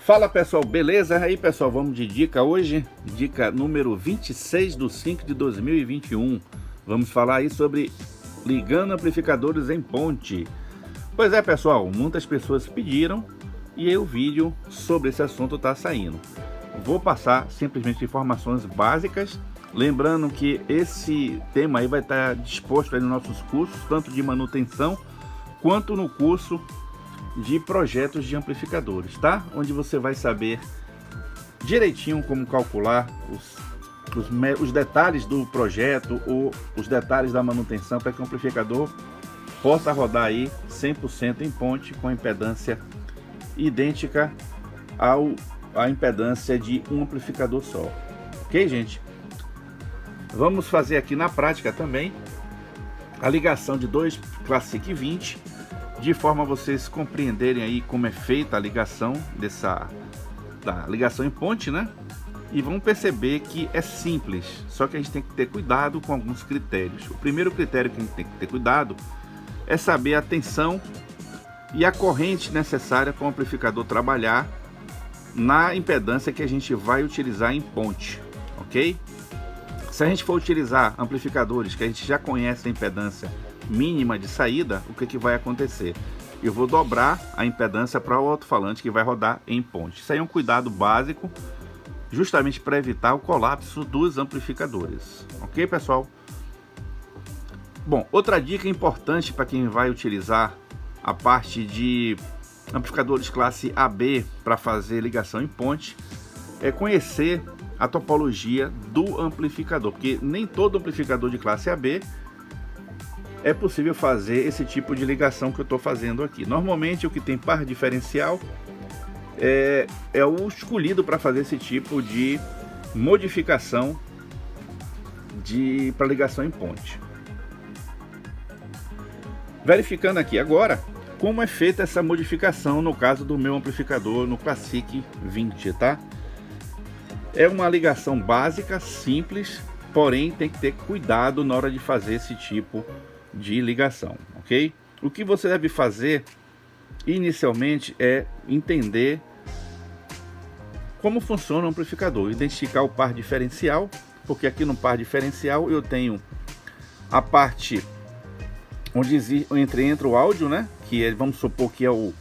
Fala pessoal, beleza? Aí pessoal, vamos de dica hoje, dica número 26/5/2021. Vamos falar aí sobre ligando amplificadores em ponte. Pois é pessoal, muitas pessoas pediram e aí o vídeo sobre esse assunto está saindo. Vou passar simplesmente informações básicas, lembrando que esse tema aí vai estar disposto aí nos nossos cursos, tanto de manutenção quanto no curso de projetos de amplificadores, tá? Onde você vai saber direitinho como calcular os detalhes do projeto ou os detalhes da manutenção para que o amplificador possa rodar aí 100% em ponte com impedância idêntica à impedância de um amplificador só. Ok, gente? Vamos fazer aqui na prática também a ligação de dois Classic 20, de forma a vocês compreenderem aí como é feita a ligação da ligação em ponte, né? E vão perceber que é simples, só que a gente tem que ter cuidado com alguns critérios. O primeiro critério que a gente tem que ter cuidado é saber a tensão e a corrente necessária para o amplificador trabalhar na impedância que a gente vai utilizar em ponte, ok? Se a gente for utilizar amplificadores que a gente já conhece a impedância mínima de saída, o que vai acontecer? Eu vou dobrar a impedância para o alto-falante que vai rodar em ponte. Isso aí é um cuidado básico, justamente para evitar o colapso dos amplificadores. Ok, pessoal? Bom, outra dica importante para quem vai utilizar a parte de amplificadores classe AB para fazer ligação em ponte é conhecer a topologia do amplificador, porque nem todo amplificador de classe AB é possível fazer esse tipo de ligação que eu estou fazendo aqui. Normalmente o que tem par diferencial é o escolhido para fazer esse tipo de modificação para ligação em ponte. Verificando aqui agora como é feita essa modificação no caso do meu amplificador no Classic 20, tá? É uma ligação básica, simples, porém tem que ter cuidado na hora de fazer esse tipo de ligação, ok? O que você deve fazer inicialmente é entender como funciona o amplificador, identificar o par diferencial, porque aqui no par diferencial eu tenho a parte onde entra o áudio, né? Que vamos supor que é o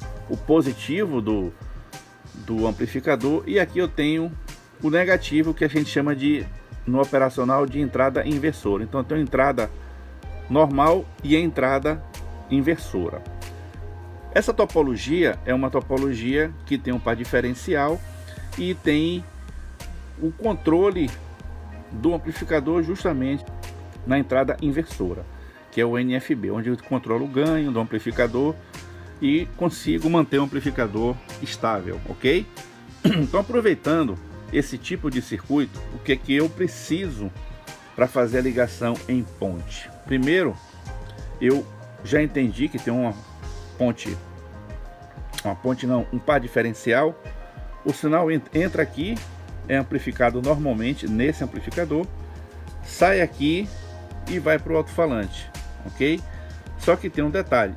positivo do amplificador, e aqui eu tenho o negativo, que a gente chama no operacional de entrada inversora. Então eu tenho entrada normal e a entrada inversora. Essa topologia é uma topologia que tem um par diferencial e tem o controle do amplificador justamente na entrada inversora, que é o NFB, onde eu controlo o ganho do amplificador e consigo manter o amplificador estável, ok? Então, aproveitando esse tipo de circuito, o que é que eu preciso para fazer a ligação em ponte? Primeiro, eu já entendi que tem um par diferencial. O sinal entra aqui, é amplificado normalmente nesse amplificador, sai aqui e vai para o alto-falante, ok? Só que tem um detalhe: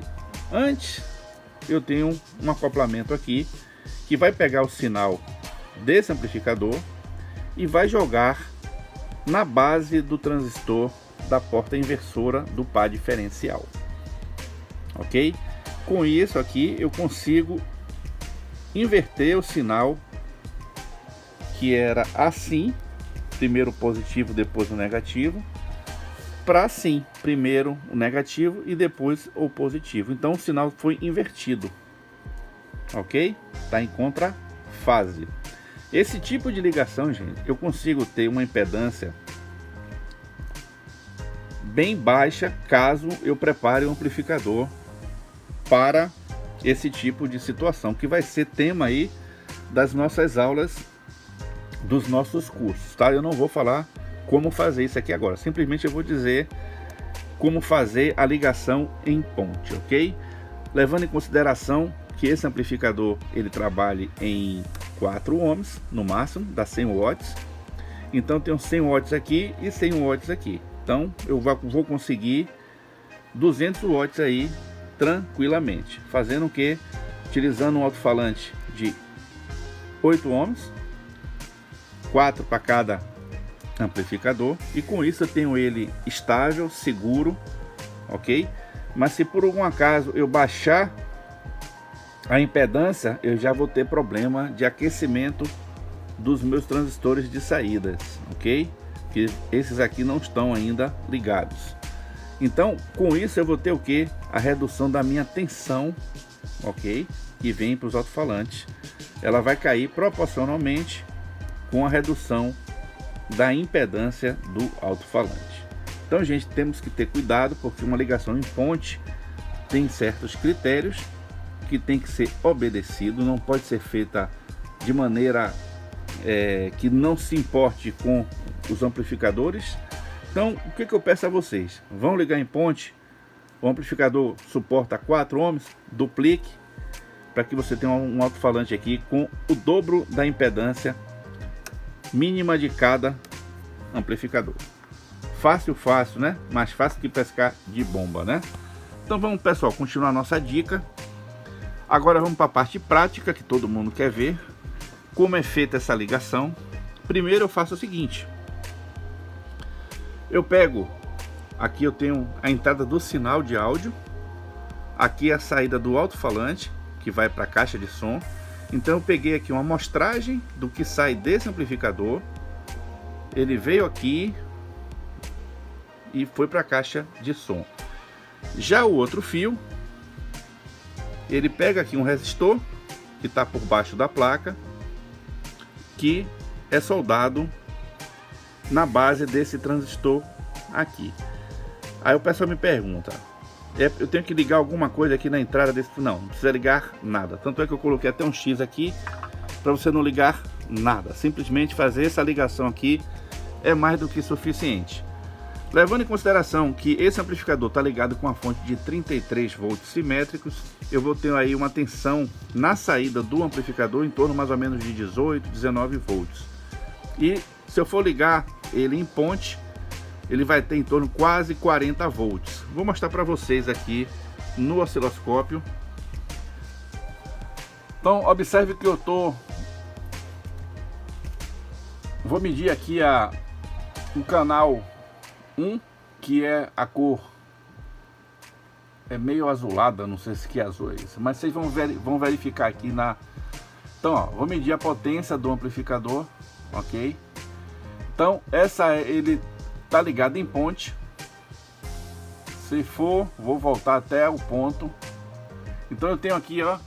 antes eu tenho um acoplamento aqui que vai pegar o sinal desse amplificador e vai jogar na base do transistor da porta inversora do par diferencial, ok? Com isso aqui eu consigo inverter o sinal, que era assim, primeiro o positivo, depois o negativo, para assim, primeiro o negativo e depois o positivo. Então o sinal foi invertido, ok? Está em contrafase. Esse tipo de ligação, gente, eu consigo ter uma impedância bem baixa caso eu prepare um amplificador para esse tipo de situação, que vai ser tema aí das nossas aulas, dos nossos cursos, tá? Eu não vou falar como fazer isso aqui agora, simplesmente eu vou dizer como fazer a ligação em ponte, ok? Levando em consideração que esse amplificador ele trabalhe em 4 ohms no máximo, dá 100 watts. Então tem 100 watts aqui e 100 watts aqui. Então eu vou conseguir 200 watts aí tranquilamente, fazendo o que? Utilizando um alto-falante de 8 ohms, 4 para cada amplificador, e com isso eu tenho ele estável, seguro, ok? Mas se por algum acaso eu baixar a impedância, eu já vou ter problema de aquecimento dos meus transistores de saídas, ok? Que esses aqui não estão ainda ligados. Então, com isso eu vou ter o que? A redução da minha tensão, ok? Que vem para os alto-falantes. Ela vai cair proporcionalmente com a redução da impedância do alto-falante. Então, gente, temos que ter cuidado, porque uma ligação em ponte tem certos critérios que tem que ser obedecido, não pode ser feita de maneira que não se importe com os amplificadores. Então, o que eu peço a vocês? Vão ligar em ponte, o amplificador suporta 4 ohms, duplique, para que você tenha um alto-falante aqui com o dobro da impedância mínima de cada amplificador. Fácil, né? Mais fácil que pescar de bomba, né? Então vamos, pessoal, continuar a nossa dica. Agora vamos para a parte prática, que todo mundo quer ver. Como é feita essa ligação? Primeiro eu faço o seguinte. Eu pego, aqui eu tenho a entrada do sinal de áudio, aqui a saída do alto-falante, que vai para a caixa de som. Então eu peguei aqui uma amostragem do que sai desse amplificador, ele veio aqui e foi para a caixa de som. Já o outro fio, ele pega aqui um resistor que está por baixo da placa, que é soldado na base desse transistor aqui. Aí o pessoal me pergunta, eu tenho que ligar alguma coisa aqui na entrada desse? Não precisa ligar nada. Tanto é que eu coloquei até um X aqui para você não ligar nada. Simplesmente fazer essa ligação aqui é mais do que suficiente. Levando em consideração que esse amplificador está ligado com a fonte de 33 volts simétricos, eu vou ter aí uma tensão na saída do amplificador em torno mais ou menos de 18, 19 volts. E se eu for ligar ele em ponte, ele vai ter em torno de quase 40 volts. Vou mostrar para vocês aqui no osciloscópio. Então observe que eu vou medir aqui o canal 1, que é a cor meio azulada, não sei se que azul é isso, mas vocês vão verificar aqui então ó, vou medir a potência do amplificador, ok? Então ele tá ligado em ponte. Se for, vou voltar até o ponto. Então eu tenho aqui, ó,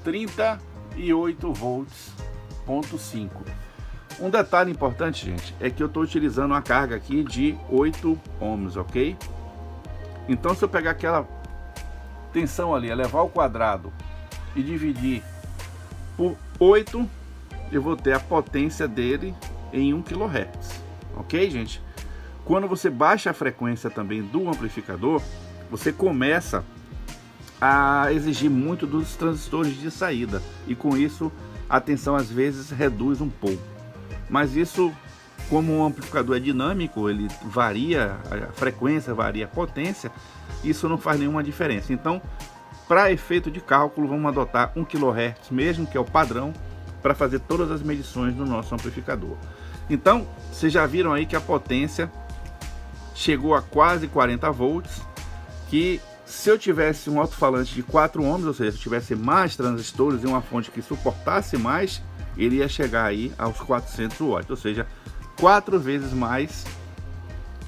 38 volts, ponto 5. Um detalhe importante, gente, é que eu estou utilizando uma carga aqui de 8 ohms, ok? Então se eu pegar aquela tensão ali, elevar ao quadrado e dividir por 8, eu vou ter a potência dele em 1 kHz, ok, gente? Quando você baixa a frequência também do amplificador, você começa a exigir muito dos transistores de saída, e com isso a tensão às vezes reduz um pouco. Mas isso, como o amplificador é dinâmico, ele varia a frequência, varia a potência, isso não faz nenhuma diferença. Então, para efeito de cálculo, vamos adotar 1 kHz mesmo, que é o padrão, para fazer todas as medições do nosso amplificador. Então, vocês já viram aí que a potência chegou a quase 40 volts, que se eu tivesse um alto-falante de 4 ohms, ou seja, se eu tivesse mais transistores e uma fonte que suportasse mais, ele ia chegar aí aos 400 watts, ou seja, 4 vezes mais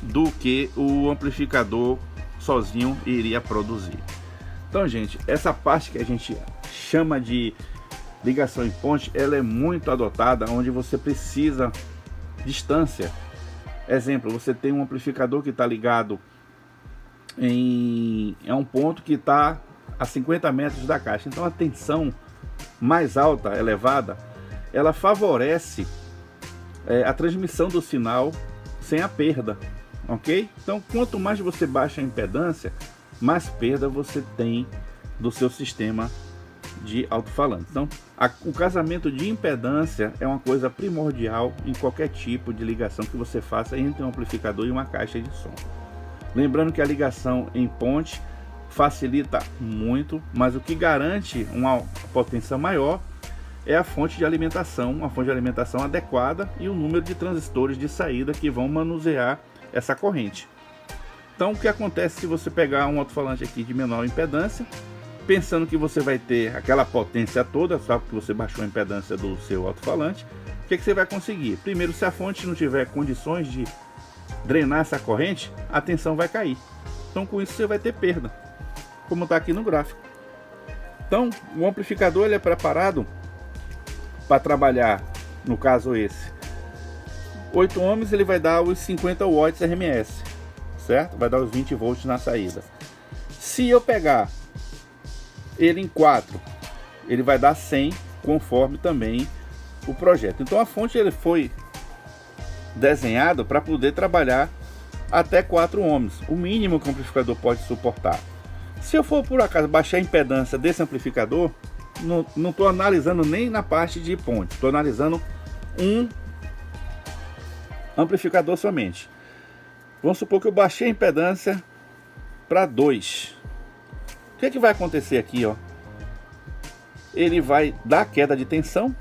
do que o amplificador sozinho iria produzir. Então, gente, essa parte que a gente chama de ligação em ponte, ela é muito adotada onde você precisa distância. Exemplo, você tem um amplificador que está ligado em um ponto que está a 50 metros da caixa, então a tensão mais alta, elevada, ela favorece a transmissão do sinal sem a perda, ok? Então, quanto mais você baixa a impedância, mais perda você tem do seu sistema de alto-falante. Então, o casamento de impedância é uma coisa primordial em qualquer tipo de ligação que você faça entre um amplificador e uma caixa de som. Lembrando que a ligação em ponte facilita muito, mas o que garante uma potência maior é a fonte de alimentação, uma fonte de alimentação adequada e o número de transistores de saída que vão manusear essa corrente. Então o que acontece se você pegar um alto-falante aqui de menor impedância, pensando que você vai ter aquela potência toda, só que você baixou a impedância do seu alto-falante, o que você vai conseguir? Primeiro, se a fonte não tiver condições de drenar essa corrente, a tensão vai cair. Então com isso você vai ter perda, como está aqui no gráfico. Então o amplificador ele é preparado para trabalhar, no caso esse 8 ohms, ele vai dar os 50 watts RMS, certo? Vai dar os 20 volts na saída. Se eu pegar ele em 4, ele vai dar 100, conforme também o projeto. Então a fonte ele foi desenhado para poder trabalhar até 4 ohms, o mínimo que o amplificador pode suportar. Se eu for por acaso baixar a impedância desse amplificador, não estou analisando nem na parte de ponte, estou analisando um amplificador somente. Vamos supor que eu baixei a impedância para 2. O que vai acontecer aqui, ó? Ele vai dar queda de tensão,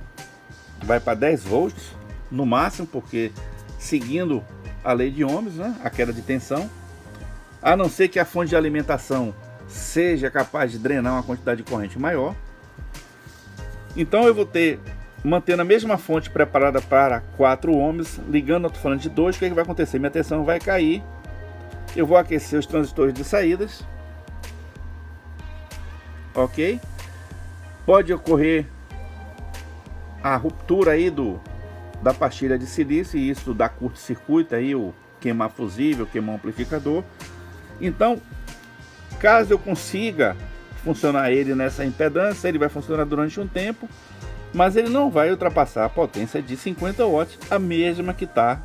vai para 10 volts no máximo, porque seguindo a lei de ohms, né, a queda de tensão, a não ser que a fonte de alimentação seja capaz de drenar uma quantidade de corrente maior. Então eu vou ter, mantendo a mesma fonte preparada para 4 ohms, ligando o alto-falante de 2, o que vai acontecer? Minha tensão vai cair, eu vou aquecer os transistores de saídas, ok? Pode ocorrer a ruptura aí da pastilha de silício, e isso dá curto-circuito aí, o queimar fusível, queimar amplificador. Então, caso eu consiga funcionar ele nessa impedância, ele vai funcionar durante um tempo, mas ele não vai ultrapassar a potência de 50 watts, a mesma que está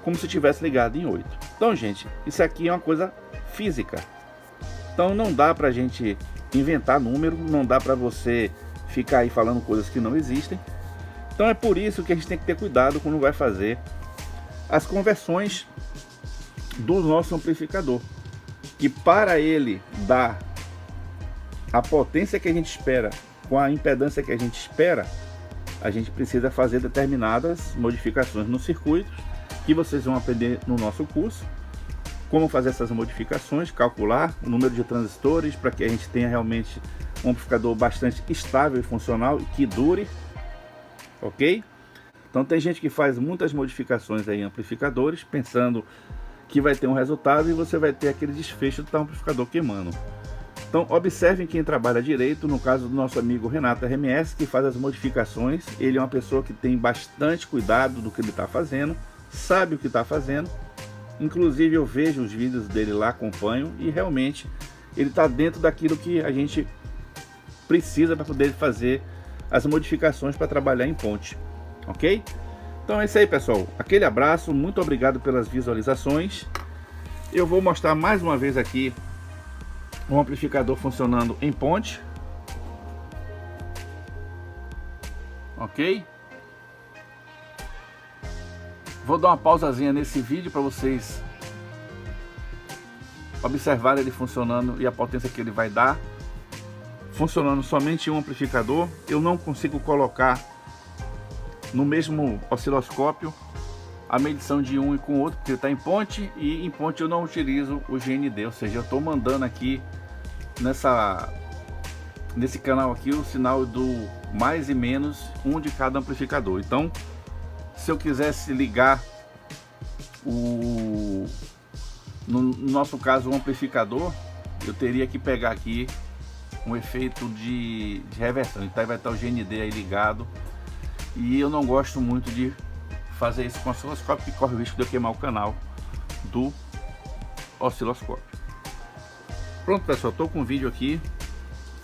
como se tivesse ligado em 8. Então, gente, isso aqui é uma coisa física. Então não dá pra gente inventar número, não dá pra você ficar aí falando coisas que não existem. Então é por isso que a gente tem que ter cuidado quando vai fazer as conversões do nosso amplificador, que para ele dar a potência que a gente espera com a impedância que a gente espera, a gente precisa fazer determinadas modificações nos circuitos, que vocês vão aprender no nosso curso, como fazer essas modificações, calcular o número de transistores para que a gente tenha realmente um amplificador bastante estável e funcional e que dure, ok? Então tem gente que faz muitas modificações aí em amplificadores, pensando que vai ter um resultado e você vai ter aquele desfecho do amplificador queimando. Então observem quem trabalha direito, no caso do nosso amigo Renato RMS, que faz as modificações. Ele é uma pessoa que tem bastante cuidado do que ele está fazendo, sabe o que está fazendo. Inclusive eu vejo os vídeos dele lá, acompanho, e realmente ele está dentro daquilo que a gente precisa para poder fazer as modificações para trabalhar em ponte, ok? Então é isso aí, pessoal, aquele abraço, muito obrigado pelas visualizações. Eu vou mostrar mais uma vez aqui um amplificador funcionando em ponte, ok? Vou dar uma pausazinha nesse vídeo para vocês observarem ele funcionando e a potência que ele vai dar. Funcionando somente um amplificador, eu não consigo colocar no mesmo osciloscópio a medição de um e com o outro, porque ele está em ponte, e em ponte eu não utilizo o GND, ou seja, eu estou mandando aqui nesse canal aqui o sinal do mais e menos um de cada amplificador. Então se eu quisesse ligar no nosso caso o amplificador, eu teria que pegar aqui um efeito de reversão, então vai estar o GND aí ligado, e eu não gosto muito de fazer isso com o osciloscópio, que corre o risco de eu queimar o canal do osciloscópio. Pronto, pessoal, estou com um vídeo aqui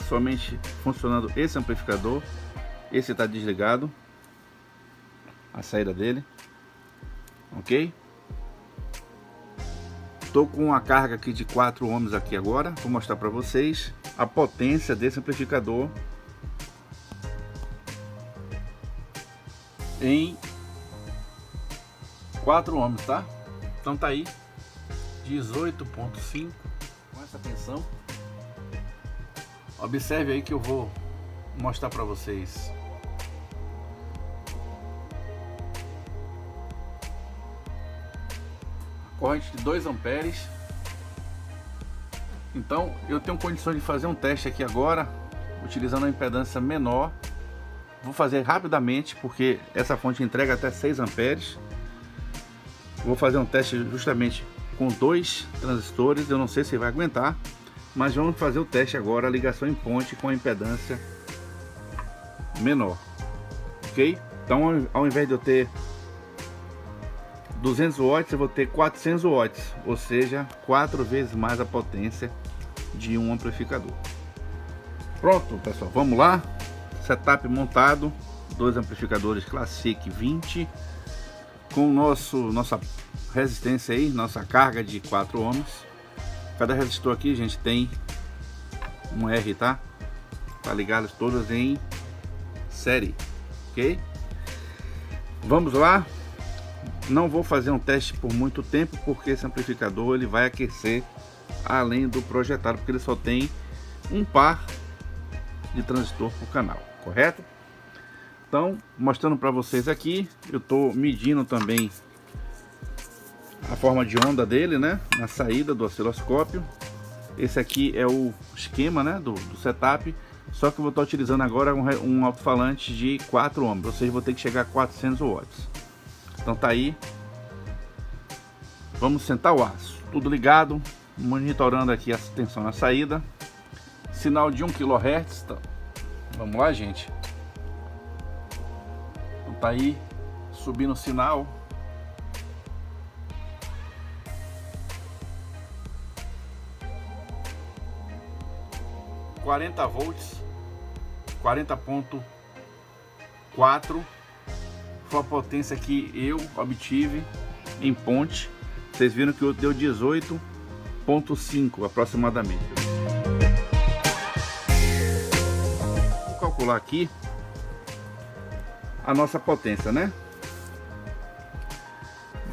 somente funcionando esse amplificador. Esse está desligado, a saída dele, ok? Estou com uma carga aqui de 4 ohms aqui agora. Vou mostrar para vocês a potência desse amplificador em 4 ohms, tá? Então tá aí 18.5 com essa tensão. Observe aí que eu vou mostrar para vocês. Corrente de 2 amperes. Então eu tenho condições de fazer um teste aqui agora, utilizando a impedância menor. Vou fazer rapidamente, porque essa fonte entrega até 6 amperes. Vou fazer um teste justamente com 2 transistores. Eu não sei se vai aguentar, mas vamos fazer o teste agora, a ligação em ponte com a impedância menor, ok? Então, ao invés de eu ter 200 watts, eu vou ter 400 watts, ou seja, 4 vezes mais a potência de um amplificador. Pronto, pessoal, vamos lá. Setup montado, 2 amplificadores Classic 20 com nossa resistência aí, nossa carga de 4 ohms. Cada resistor aqui, gente, tem um R, tá? Para ligá-los todos em série, ok? Vamos lá. Não vou fazer um teste por muito tempo, porque esse amplificador ele vai aquecer além do projetado, porque ele só tem um par de transistor por canal, correto? Então, mostrando para vocês aqui, eu estou medindo também a forma de onda dele, né, na saída do osciloscópio. Esse aqui é o esquema, né, do setup, só que eu vou estar utilizando agora um alto-falante de 4 ohms, ou seja, vou ter que chegar a 400 watts. Então tá aí, vamos sentar o aço, tudo ligado, monitorando aqui a tensão na saída, sinal de 1 kHz, tá? Vamos lá, gente. Então tá aí, subindo o sinal. ...40 volts, 40.4 foi a potência que eu obtive em ponte. Vocês viram que deu 18.5 aproximadamente. Vou calcular aqui a nossa potência, né?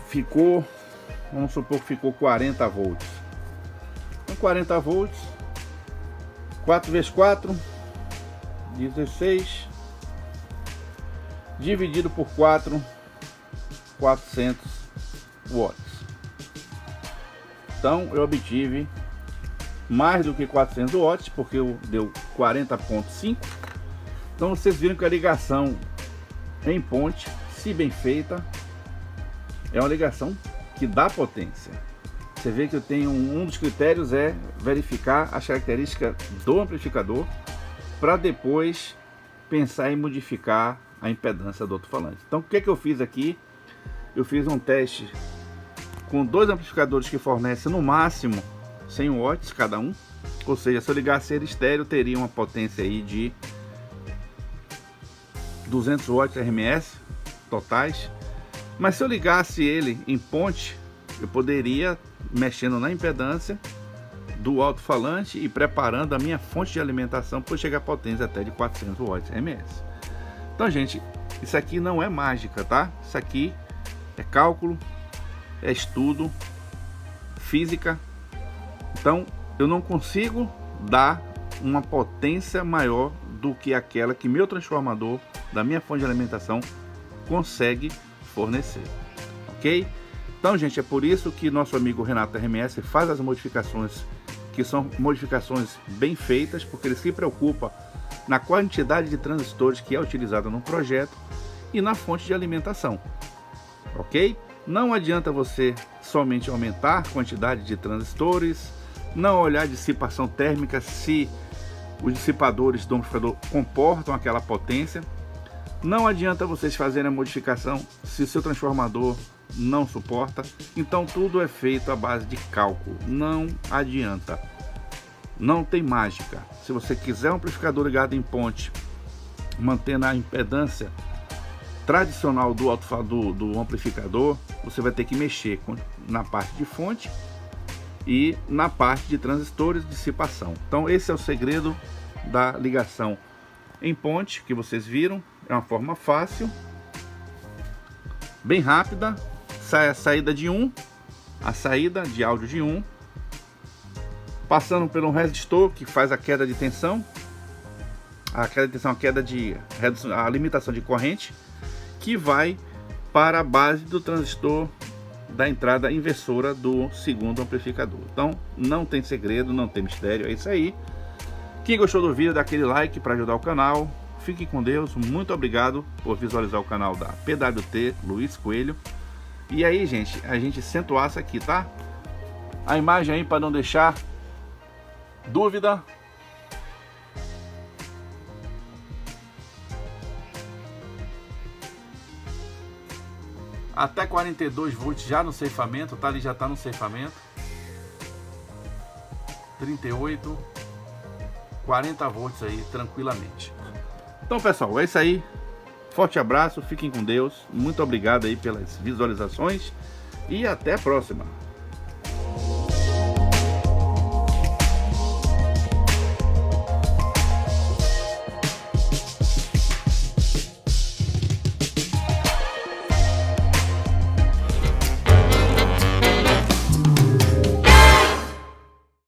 Ficou, vamos supor que ficou 40 volts. Então 40 volts, 4 vezes 4, 16, dividido por 4, 400 watts. Então eu obtive mais do que 400 watts, porque deu 40.5. Então vocês viram que a ligação em ponte, se bem feita, é uma ligação que dá potência. Você vê que eu tenho um dos critérios é verificar as características do amplificador para depois pensar em modificar a impedância do alto-falante. Então o que eu fiz aqui? Eu fiz um teste com 2 amplificadores que fornecem no máximo 100 watts cada um, ou seja, se eu ligasse ele estéreo teria uma potência aí de 200 watts RMS totais. Mas se eu ligasse ele em ponte, eu poderia, mexendo na impedância do alto-falante e preparando a minha fonte de alimentação para chegar a potência até de 400 watts RMS. Então, gente, isso aqui não é mágica, tá? Isso aqui é cálculo, é estudo, física. Então, eu não consigo dar uma potência maior do que aquela que meu transformador da minha fonte de alimentação consegue fornecer, ok? Então, gente, é por isso que nosso amigo Renato RMS faz as modificações, que são modificações bem feitas, porque ele se preocupa na quantidade de transistores que é utilizada no projeto e na fonte de alimentação, ok? Não adianta você somente aumentar a quantidade de transistores, não olhar dissipação térmica se os dissipadores do amplificador comportam aquela potência. Não adianta vocês fazerem a modificação se o seu transformador não suporta. Então tudo é feito à base de cálculo. Não adianta. Não tem mágica. Se você quiser um amplificador ligado em ponte, mantendo a impedância tradicional do amplificador, você vai ter que mexer na parte de fonte e na parte de transistores de dissipação. Então esse é o segredo da ligação em ponte que vocês viram. É uma forma fácil, bem rápida. Sai a saída de 1, a saída de áudio de 1, passando por um resistor que faz a queda de tensão, a queda de redução, a limitação de corrente, que vai para a base do transistor da entrada inversora do segundo amplificador. Então não tem segredo, não tem mistério, é isso aí. Quem gostou do vídeo, dá aquele like para ajudar o canal. Fiquem com Deus, muito obrigado por visualizar o canal da PWT Luiz Coelho. E aí, gente, a gente senta o aço aqui, tá? A imagem aí para não deixar dúvida. Até 42 volts já no ceifamento, tá? Ali já tá no ceifamento. 38, 40 volts aí, tranquilamente. Então, pessoal, é isso aí. Forte abraço, fiquem com Deus. Muito obrigado aí pelas visualizações e até a próxima.